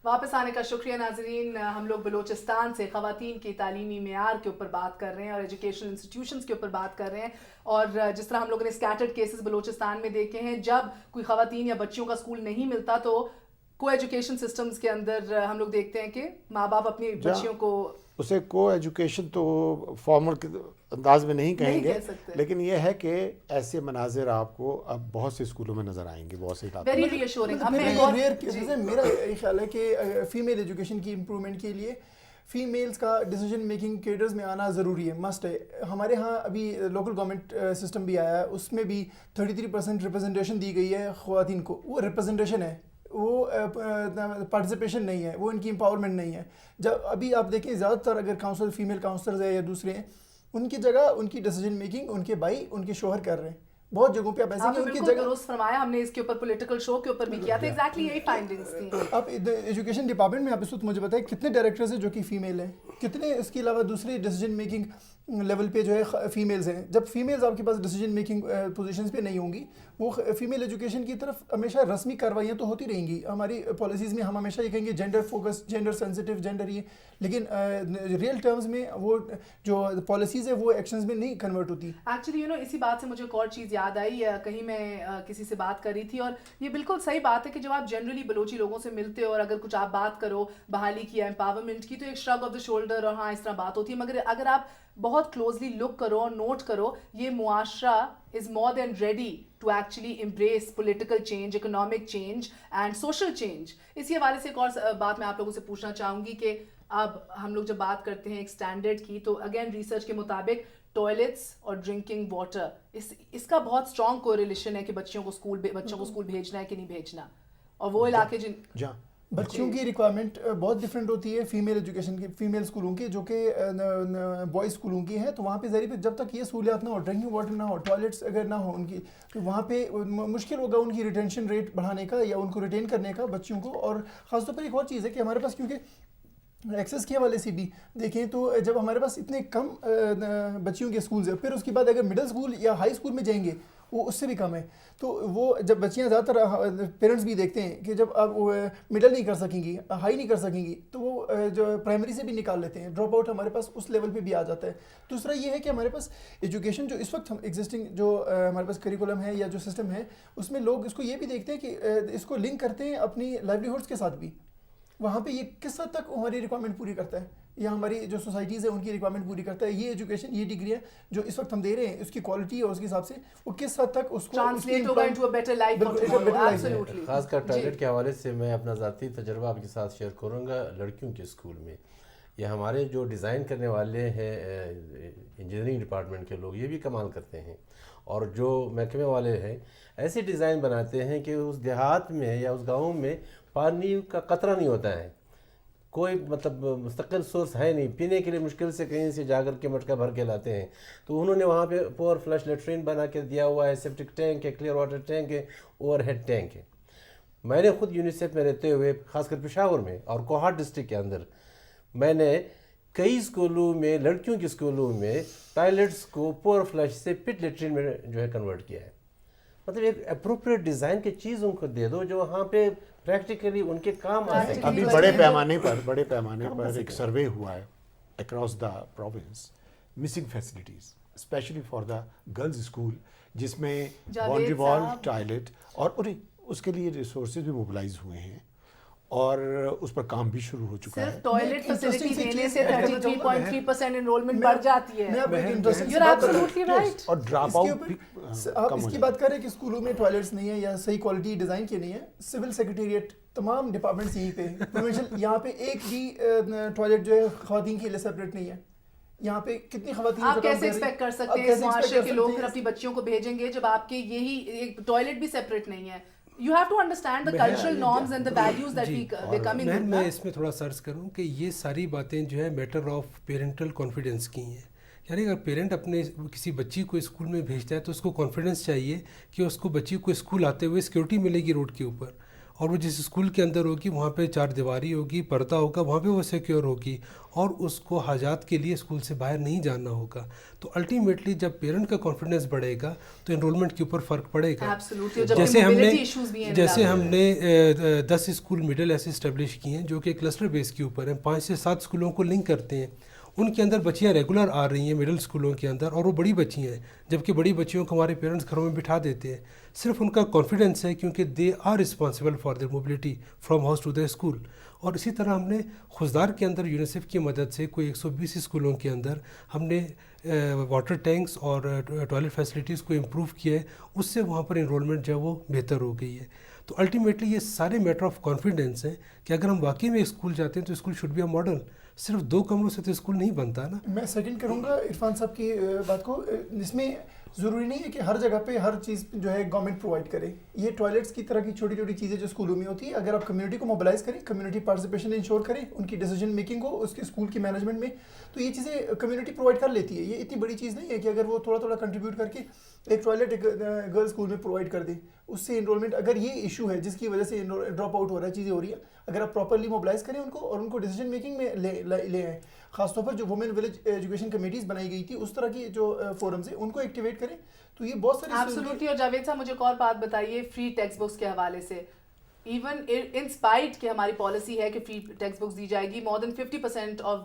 واپس آنے کا شکریہ ناظرین. ہم لوگ بلوچستان سے خواتین کی تعلیمی معیار کے اوپر بات کر رہے ہیں اور ایجوکیشنل انسٹیٹیوشنز کے اوپر بات کر رہے ہیں, اور جس طرح ہم لوگوں نے اسکیٹرڈ کیسز بلوچستان میں دیکھے ہیں, جب کوئی خواتین یا بچیوں کا اسکول نہیں ملتا تو کو ایجوکیشن سسٹمز کے اندر ہم لوگ دیکھتے ہیں کہ ماں باپ اپنی بچیوں کو اسے کو ایجوکیشن تو فارمل انداز میں نہیں کہیں گے, لیکن یہ ہے کہ ایسے مناظر آپ کو اب بہت سے اسکولوں میں نظر آئیں گے, بہت سے علاقوں ویری ری ایشورنگ. میرا خیال ہے کہ فیمیل ایجوکیشن کی امپرومنٹ کے لیے فیمیلز کا ڈیسیجن میکنگ کیڈرز میں آنا ضروری ہے, مسٹ ہے. ہمارے ہاں ابھی لوکل گورنمنٹ سسٹم بھی آیا ہے, اس میں بھی 33% ریپرزنٹیشن دی گئی ہے خواتین کو. وہ ریپرزنٹیشن ہے, وہ پارٹیسپیشن نہیں ہے, وہ ان کی امپاورمنٹ نہیں ہے. جب ابھی آپ دیکھیں زیادہ تر اگر کاؤنسل فیمیل کاؤنسلرز ہیں یا دوسرے ہیں, ان کی جگہ ان کی ڈیسیجن میکنگ ان کے بھائی ان کے شوہر کر رہے ہیں. بہت جگہوں پہ آپ ایسے ان کی جگہ درست فرمایا, ہم نے اس کے اوپر پولیٹیکل شو کے اوپر بھی کیا تھا, ایگزیکٹلی یہی فائنڈنگز تھیں. آپ ایجوکیشن ڈپارٹمنٹ میں آپ اس وقت مجھے بتائیں کتنے ڈائریکٹرز ہیں جو کہ فیمیل ہیں, کتنے اس کے علاوہ دوسرے ڈیسیجن میکنگ لیول پہ جو ہے فیمیلز ہیں. جب فیمیلز آپ کے پاس ڈیسیجن میکنگ پوزیشنز پہ نہیں ہوں گی, وہ فیمیل ایجوکیشن کی طرف ہمیشہ رسمی کارروائیاں تو ہوتی رہیں گی. ہماری پالیسیز میں ہم ہمیشہ یہ کہیں گے gender focus, gender sensitive, gender یہ, لیکن ریئل ٹرمز میں وہ جو پالیسیز ہیں وہ ایکشنز میں نہیں کنورٹ ہوتی. ایکچولی اسی بات سے مجھے ایک اور چیز یاد آئی, کہیں میں کسی سے بات کر رہی تھی, اور یہ بالکل صحیح بات ہے کہ جب آپ جنرلی بلوچی لوگوں سے ملتے ہو اور اگر کچھ آپ بات کرو بحالی کی یا امپاورمنٹ کی, تو ایک شرگ آف دا شولڈر اور ہاں اس طرح بات ہوتی ہے. مگر اگر آپ بہت کلوزلی لک کرو اور نوٹ کرو, یہ معاشرہ is more than ready to actually embrace political change, economic change and social change. اسی حوالے سے ایک اور بات میں آپ لوگوں سے پوچھنا چاہوں گی کہ اب ہم لوگ جب بات کرتے ہیں ایک اسٹینڈرڈ کی, تو اگین ریسرچ کے مطابق ٹوائلٹس اور ڈرنکنگ واٹر, اس کا بہت اسٹرانگ کوریلیشن ہے کہ بچوں کو اسکول بھیجنا ہے کہ نہیں بھیجنا. اور وہ علاقے بچوں کی ریکوائرمنٹ بہت ڈفرینٹ ہوتی ہے فیمیل ایجوکیشن کی, فیمیل اسکولوں کی جو کہ بوائز اسکولوں کی ہیں. تو وہاں پہ ظاہر جب تک یہ سہولیات نہ ہو, ڈرنکنگ واٹر نہ ہو, ٹوائلٹس اگر نہ ہو ان کی, تو وہاں پہ مشکل ہوگا ان کی ریٹینشن ریٹ بڑھانے کا یا ان کو ریٹین کرنے کا بچوں کو. اور خاص طور پر ایک اور چیز ہے کہ ہمارے پاس کیونکہ ایکسیس کے حوالے سے بھی دیکھیں تو جب ہمارے پاس اتنے کم بچیوں کے اسکولز ہیں, پھر اس کے بعد اگر مڈل اسکول یا ہائی اسکول میں جائیں گے وہ اس سے بھی کم ہے. تو وہ جب بچیاں زیادہ تر پیرنٹس بھی دیکھتے ہیں کہ جب آپ مڈل نہیں کر سکیں گی, ہائی نہیں کر سکیں گی, تو وہ جو پرائمری سے بھی نکال لیتے ہیں. ڈراپ آؤٹ ہمارے پاس اس لیول پہ بھی آ جاتا ہے. دوسرا یہ ہے کہ ہمارے پاس ایجوکیشن جو اس وقت ہم ایگزسٹنگ جو ہمارے پاس کریکولم ہے یا جو سسٹم ہے, اس میں لوگ اس کو یہ بھی دیکھتے ہیں کہ اس کو لنک کرتے ہیں اپنی لائیولیہوڈس کے ساتھ بھی. وہاں پہ یہ کس حد تک ہماری ریکوائرمنٹ پوری کرتا ہے یا ہماری جو سوسائٹیز ہیں ان کی ریکوائرمنٹ پوری کرتا ہے. یہ ایجوکیشن, یہ ڈگری ہے جو اس وقت ہم دے رہے ہیں, اس کی کوالٹی اور اس کے حساب سے وہ کس حد تک اس کو ٹرانسلیٹ ہوگا into a better life for tomorrow. Absolutely. خاص کر ٹوائلٹ کے حوالے سے میں اپنا ذاتی تجربہ آپ کے ساتھ شیئر کروں گا. لڑکیوں کے اسکول میں یہ ہمارے جو ڈیزائن کرنے والے ہیں انجینئرنگ ڈپارٹمنٹ کے لوگ, یہ بھی کمال کرتے ہیں. اور جو محکمے والے ہیں ایسے ڈیزائن بناتے ہیں کہ اس دیہات میں یا اس گاؤں میں پانی کا قطرہ نہیں ہوتا ہے, کوئی مطلب مستقل سورس ہے نہیں, پینے کے لیے مشکل سے کہیں سے جا کر کے مٹکا بھر کے لاتے ہیں. تو انہوں نے وہاں پہ پور فلش لیٹرین بنا کے دیا ہوا ہے, سیپٹک ٹینک ہے, کلیئر واٹر ٹینک ہے, اوور ہیڈ ٹینک ہے. میں نے خود یونیسیف میں رہتے ہوئے خاص کر پشاور میں اور کوہاٹ ڈسٹرکٹ کے اندر میں نے کئی اسکولوں میں, لڑکیوں کے اسکولوں میں ٹوائلٹس کو پور فلش سے پٹ لیٹرین میں جو ہے کنورٹ کیا ہے. مطلب ایک اپروپریٹ ڈیزائن کی چیز ان کو دے دو جو وہاں پہ پریکٹیکلی ان کے کام آ سکے. ابھی بڑے پیمانے پر ایک سروے ہوا ہے across the province, missing facilities specially for the girls school, جس میں باؤنڈری وال, ٹوائلٹ اور اس کے لیے ریسورسز بھی موبلائز ہوئے ہیں اور اس پر کام بھی شروع ہو چکا ہے. صرف ٹوائلٹ فیسلٹی دینے سے 33.3% انرولمنٹ بڑھ جاتی ہے. اور ڈراپ آؤٹ بھی آپ اس کی بات کر رہے ہیں کہ اسکولوں میں ٹوائلٹس نہیں ہے یا صحیح کوالٹی ڈیزائن کے نہیں ہے. سول سیکریٹریٹ تمام ڈپارٹمنٹس یہیں پہ پروونشل, یہاں پہ ایک بھی ٹوائلٹ جو ہے خواتین کے لیے سیپریٹ نہیں ہے. یہاں پہ کتنی خواتین, آپ کیسے ایکسپیکٹ کر سکتے ہیں اس معاشرے کے لوگ پھر اپنی بچیوں کو بھیجیں گے جب آپ کے یہی ٹوائلٹ بھی سیپریٹ نہیں ہے. You have to understand the cultural norms and the values that we're coming with. میں اس میں تھوڑا سرچ کروں کہ یہ ساری باتیں جو ہے میٹر آف پیرنٹل کانفیڈنس کی ہیں. یعنی اگر پیرنٹ اپنے کسی بچی کو اسکول میں بھیجتا ہے تو اس کو کانفیڈنس چاہیے کہ اس کو بچی کو اسکول آتے ہوئے سیکورٹی ملے گی روڈ کے اوپر, اور وہ جس اسکول کے اندر ہوگی وہاں پہ چار دیواری ہوگی, پردہ ہوگا, وہاں پہ وہ سیکیور ہوگی اور اس کو حاجات کے لیے اسکول سے باہر نہیں جانا ہوگا. تو الٹیمیٹلی جب پیرنٹ کا کانفیڈنس بڑھے گا تو انرولمنٹ کے اوپر فرق پڑے گا. جیسے ہم نے 10 اسکول مڈل ایسے اسٹیبلش کیے ہیں جو کہ کلسٹر بیس کے اوپر ہیں, 5 سے 7 اسکولوں کو لنک کرتے ہیں. ان کے اندر بچیاں ریگولر آ رہی ہیں مڈل اسکولوں کے اندر, اور وہ بڑی بچیاں ہیں, جبکہ بڑی بچیوں کو ہمارے پیرنٹس گھروں میں بٹھا دیتے ہیں. صرف ان کا کانفیڈنس ہے کیونکہ they are responsible for their mobility from house to the school. اور اسی طرح ہم نے خضدار کے اندر یونیسیف کی مدد سے کوئی 120 اسکولوں کے اندر ہم نے واٹر ٹینکس اور ٹوائلٹ فیسلٹیز کو امپروو کیا ہے. اس سے وہاں پر انرولمنٹ جو ہے وہ بہتر ہو گئی ہے. تو الٹیمیٹلی یہ سارے میٹر آف کانفیڈنس ہیں کہ اگر ہم واقعی میں اسکول جاتے ہیں تو school should be a model. صرف 2 کمروں سے تو اسکول نہیں بنتا نا. میں سیکنڈ کروں گا عرفان صاحب کی بات کو. اس میں ضروری نہیں ہے کہ ہر جگہ پہ ہر چیز جو ہے گورنمنٹ پرووائڈ کرے. یہ ٹوائلٹس کی طرح کی چھوٹی چھوٹی چیزیں جو اسکولوں میں ہوتی ہے, اگر آپ کمیونٹی کو موبلائز کریں, کمیونٹی پارٹیسپیشن انشور کریں ان کی ڈیسیجن میکنگ کو اس کے اسکول کی مینجمنٹ میں, تو یہ چیزیں کمیونٹی پرووائڈ کر لیتی ہے. یہ اتنی بڑی چیز نہیں ہے کہ اگر وہ تھوڑا تھوڑا کنٹریبیوٹ کر کے ایک ٹوائلٹ ایک گرل اسکول میں پرووائڈ کر دیں, اس سے انرولمنٹ, اگر یہ ایشو ہے جس کی وجہ سے ڈراپ آؤٹ ہو رہا ہے, چیزیں ہو رہی ہے, اگر آپ پراپرلی موبلائز کریں ان کو اور ان کو ڈیسیجن میکنگ میں لے آئیں, خاص طور پر جو وومن ولیج ایجوکیشن کمیٹیز بنائی گئی تھی, اس طرح کی جو فورمز ہیں ان کو ایکٹیویٹ کریں, تو یہ بہت ساری ایبسولوٹلی. اور جاوید صاحب مجھے ایک اور بات بتائیے فری ٹیکسٹ بکس کے حوالے سے. ایون ان اسپائٹ کہ ہماری پالیسی ہے کہ فری ٹیکسٹ بکس دی جائے گی, more than 50% of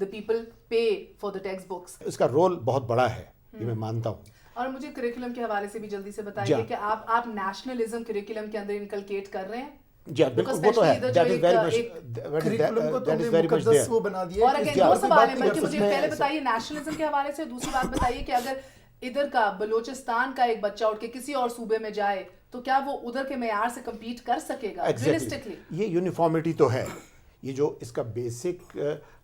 the people pay for the text books. اس کا رول بہت بڑا ہے, یہ میں مانتا ہوں. اور مجھے کریکولم کے حوالے سے بھی جلدی سے بتائیے کہ آپ نیشنلزم کریکولم کے اندر انکلکیٹ کر رہے ہیں. جی بالکل, وہ تو ہے, that is very much there. اور اگر دو سوال ہیں, بلکہ مجھے پہلے بتائیے نیشنلزم کے حوالے سے, دوسری بات بتائیے کہ اگر ادھر کا بلوچستان کا ایک بچہ اٹھ کے کسی اور صوبے میں جائے تو کیا وہ ادھر کے معیار سے کمپیٹ کر سکے گا ریئلسٹکلی؟ یہ یونیفارمٹی تو ہے. یہ جو اس کا بیسک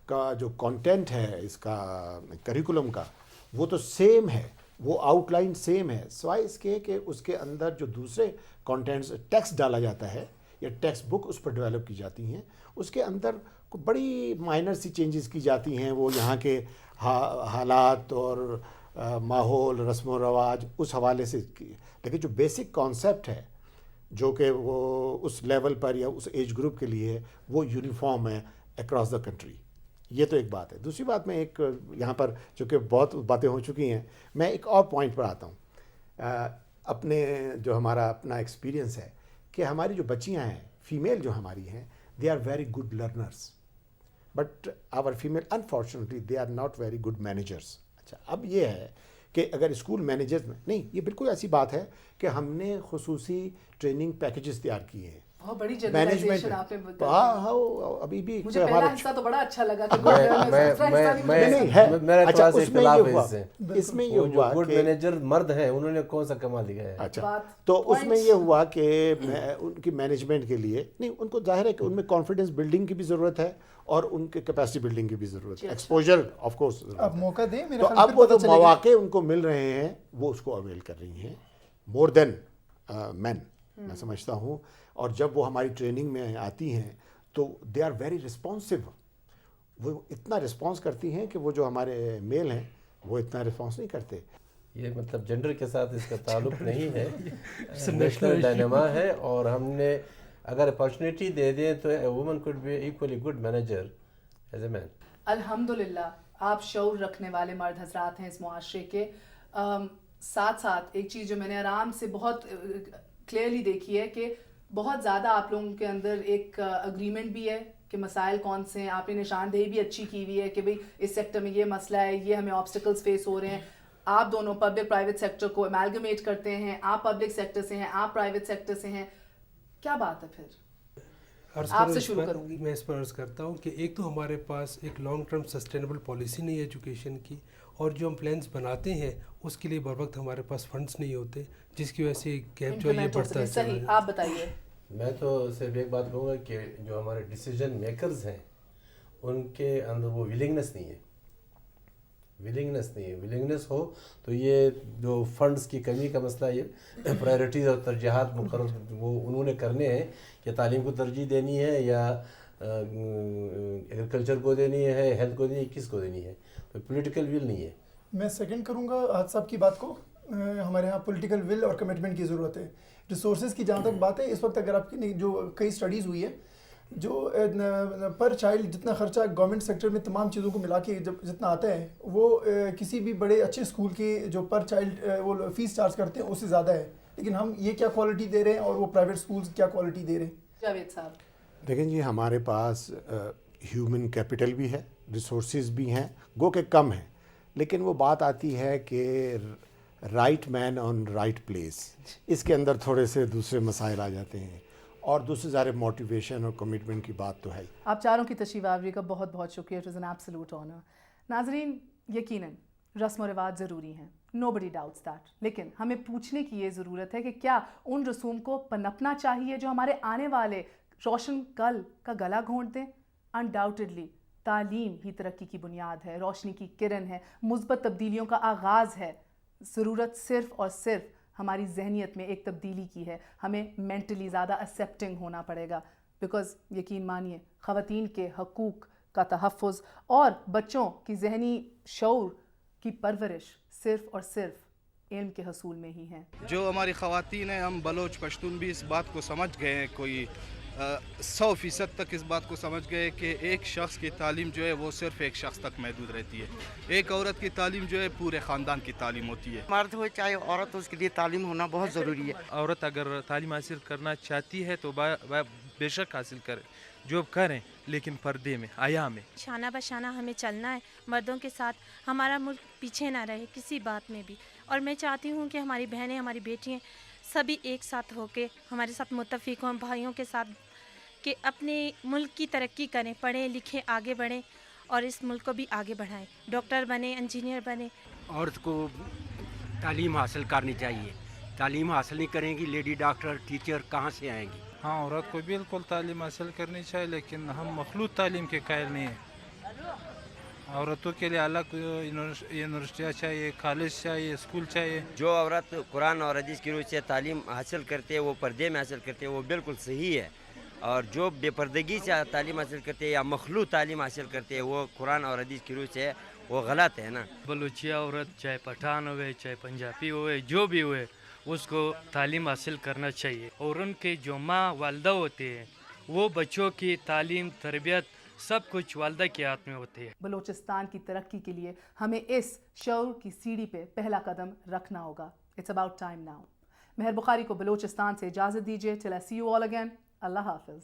کا جو کانٹینٹ ہے اس کا کریکولم کا, وہ تو سیم ہے, وہ آؤٹ لائن سیم ہے, سوائے اس کے کہ اس کے اندر جو دوسرے کانٹینٹس ٹیکسٹ ڈالا جاتا ہے یا ٹیکسٹ بک اس پر ڈیولپ کی جاتی ہیں, اس کے اندر بڑی مائنر سی چینجز کی جاتی ہیں. وہ یہاں کے حالات اور ماحول, رسم و رواج اس حوالے سے, لیکن جو بیسک کانسیپٹ ہے جو کہ وہ اس لیول پر یا اس ایج گروپ کے لیے وہ یونیفارم ہے اکراس دا کنٹری. یہ تو ایک بات ہے. دوسری بات میں ایک یہاں پر چونکہ بہت باتیں ہو چکی ہیں, میں ایک اور پوائنٹ پر آتا ہوں. اپنے جو ہمارا اپنا ایکسپیرینس ہے کہ ہماری جو بچیاں ہیں فیمیل جو ہماری ہیں, they are very good learners, but our female unfortunately they are not very good managers. اچھا, اب یہ ہے کہ اگر اسکول مینیجرز میں نہیں, یہ بالکل ایسی بات ہے کہ ہم نے خصوصی ٹریننگ پیکیجز تیار کیے ہیں. بہت بڑی جنرلائزیشن آپ نے بتایا. ہاں, ابھی بھی مجھے پہلا حصہ تو بڑا اچھا لگا کہ اس میں یہ ہوا گڈ مینیجر مرد ہیں, انہوں نے کون سا کمال دیا ہے. اچھا, تو اس میں یہ ہوا کہ ان کی مینجمنٹ کے لیے نہیں, ان کو ظاہر ہے کہ ان میں کانفیڈنس بلڈنگ کی بھی ضرورت ہے اور ان کے کیپیسٹی بلڈنگ کی بھی ضرورت ہے, ایکسپوجر آف کورس. اب موقع دیں, تو اب وہ جو مواقع ان کو مل رہے ہیں وہ اس کو اویل کر رہی ہیں مور دین مین, میں سمجھتا ہوں. اور جب وہ ہماری ٹریننگ میں آتی ہیں تو دے آر ویری رسپانسو, وہ اتنا رسپانس کرتی ہیں کہ وہ جو ہمارے میل ہیں وہ اتنا رسپانس نہیں کرتے. یہ مطلب جنڈر کے ساتھ اس کا تعلق نہیں ہے, نیشنل ڈائناما ہے. اور ہم نے اگر اپارچونیٹی دے دیں تو a woman could be equally good manager as a man. الحمدللہ آپ شعور رکھنے والے مرد حضرات ہیں اس معاشرے کے. ساتھ ساتھ ایک چیز جو میں نے آرام سے بہت کلیئرلی دیکھی ہے کہ بہت زیادہ آپ لوگوں کے اندر ایک اگریمنٹ بھی ہے کہ مسائل کون سے ہیں. آپ نے نشاندہی بھی اچھی کی ہوئی ہے کہ بھئی اس سیکٹر میں یہ مسئلہ ہے, یہ ہمیں آبسٹیکلز فیس ہو رہے ہیں. آپ دونوں پبلک پرائیویٹ سیکٹر کو امیلگمیٹ کرتے ہیں, آپ پبلک سیکٹر سے ہیں, آپ پرائیویٹ سیکٹر سے ہیں. کیا بات ہے پھر؟ آپ سے شروع کروں گی. میں اس پر عرض کرتا ہوں کہ ایک تو ہمارے پاس ایک لانگ ٹرم سسٹینیبل پالیسی نہیں ہے ایجوکیشن کی, اور جو ہم پلانس بناتے ہیں اس کے لیے بر وقت ہمارے پاس فنڈس نہیں ہوتے, جس کی وجہ سے گیپ جو ہے یہ بڑھتا ہے. صحیح, آپ بتائیے. میں تو صرف ایک بات کہوں گا کہ جو ہمارے ڈیسیجن میکرز ہیں ان کے اندر وہ ولنگنس نہیں ہے. ولنگنس ہو تو یہ جو فنڈز کی کمی کا مسئلہ, یہ پرائرٹیز اور ترجیحات مقرر وہ انہوں نے کرنے ہیں کہ تعلیم کو ترجیح دینی ہے یا ایگریکلچر کو دینی ہے, ہیلتھ کو دینی ہے, کس کو دینی ہے. تو پولیٹیکل ول نہیں ہے. میں سیکنڈ کروں گا حاج صاحب کی بات کو. ہمارے ہاں پولیٹیکل ول اور کمٹمنٹ کی ضرورت ہے. ریسورسز کی جہاں تک بات ہے اس وقت اگر آپ کی جو کئی اسٹڈیز ہوئی ہے جو پر چائلڈ جتنا خرچہ گورنمنٹ سیکٹر میں تمام چیزوں کو ملا کے جب جتنا آتا ہے وہ کسی بھی بڑے اچھے اسکول کے جو پر چائلڈ وہ فیس چارج کرتے ہیں اس سے زیادہ ہے. لیکن ہم یہ کیا کوالٹی دے رہے ہیں اور وہ پرائیویٹ اسکولز کیا کوالٹی دے رہے ہیں؟ جاوید صاحب دیکھیں جی ہمارے پاس ہیومن کیپٹل بھی ہے, ریسورسز بھی ہیں, گو کہ کم ہیں, لیکن وہ بات آتی ہے کہ رائٹ مین آن رائٹ پلیس, اس کے اندر تھوڑے سے دوسرے مسائل آ جاتے ہیں, اور دوسرے ظاہر موٹیویشن اور کمٹمنٹ کی بات تو ہے. آپ چاروں کی تشریف آوری کا بہت بہت شکریہ. It is an absolute owner. ناظرین, یقیناً رسم و رواج ضروری ہیں, نو بڈی ڈاؤٹس دیٹ, لیکن ہمیں پوچھنے کی یہ ضرورت ہے کہ کیا ان رسوم کو پنپنا چاہیے جو ہمارے آنے والے روشن کل کا گلا گھونٹ دیں؟ انڈاؤٹڈلی تعلیم ہی ترقی کی بنیاد ہے, روشنی کی کرن ہے, مثبت تبدیلیوں کا آغاز ہے. ضرورت صرف اور صرف ہماری ذہنیت میں ایک تبدیلی کی ہے. ہمیں مینٹلی زیادہ ایکسیپٹنگ ہونا پڑے گا, بیکاز یقین مانیے خواتین کے حقوق کا تحفظ اور بچوں کی ذہنی شعور کی پرورش صرف اور صرف علم کے حصول میں ہی ہے. جو ہماری خواتین ہیں, ہم بلوچ پشتون بھی اس بات کو سمجھ گئے ہیں, کوئی 100% تک اس بات کو سمجھ گئے کہ ایک شخص کی تعلیم جو ہے وہ صرف ایک شخص تک محدود رہتی ہے. ایک عورت کی تعلیم جو ہے پورے خاندان کی تعلیم ہوتی ہے. مرد ہو چاہے عورت, اس کے لیے تعلیم ہونا بہت ضروری ہے. عورت اگر تعلیم حاصل کرنا چاہتی ہے تو بے شک حاصل کرے, جو کریں لیکن پردے میں, حیا میں. شانہ بشانہ ہمیں چلنا ہے مردوں کے ساتھ. ہمارا ملک پیچھے نہ رہے کسی بات میں بھی. اور میں چاہتی ہوں کہ ہماری بہنیں, ہماری بیٹیاں سبھی ایک ساتھ ہو کے ہمارے ساتھ متفق ہوں, بھائیوں کے ساتھ, کہ اپنے ملک کی ترقی کریں, پڑھیں لکھیں, آگے بڑھیں اور اس ملک کو بھی آگے بڑھائیں. ڈاکٹر بنیں, انجینئر بنیں. عورت کو تعلیم حاصل کرنی چاہیے. تعلیم حاصل نہیں کریں گی لیڈی ڈاکٹر ٹیچر کہاں سے آئیں گی؟ ہاں, عورت کو بالکل تعلیم حاصل کرنی چاہیے, لیکن ہم مخلوط تعلیم کے قائل نہیں ہیں. عورتوں کے لیے الگ یونیورسٹیاں چاہیے, کالج چاہیے, اسکول چاہیے. جو عورت قرآن اور حدیث کی روح سے تعلیم حاصل کرتے ہیں, وہ پردے میں حاصل کرتے ہیں, وہ بالکل صحیح ہے. اور جو بے پردگی سے تعلیم حاصل کرتے ہیں یا مخلوط تعلیم حاصل کرتے ہیں, وہ قرآن اور حدیث کی روح سے وہ غلط ہے نا. بلوچیا عورت چاہے پٹھان ہوئے, چاہے پنجابی ہوئے, جو بھی ہوئے, اس کو تعلیم حاصل کرنا چاہیے. اور ان کے جو ماں والدہ ہوتے ہیں وہ بچوں کی تعلیم تربیت سب کچھ والدہ کے ہاتھ میں ہوتی ہے. بلوچستان کی ترقی کے لیے ہمیں اس شعور کی سیڑھی پہ پہلا قدم رکھنا ہوگا. It's about time now. Mehar Bukhari کو بلوچستان سے اجازت دیجیے. ٹل آئی سی یو آل اگین. اللہ حافظ.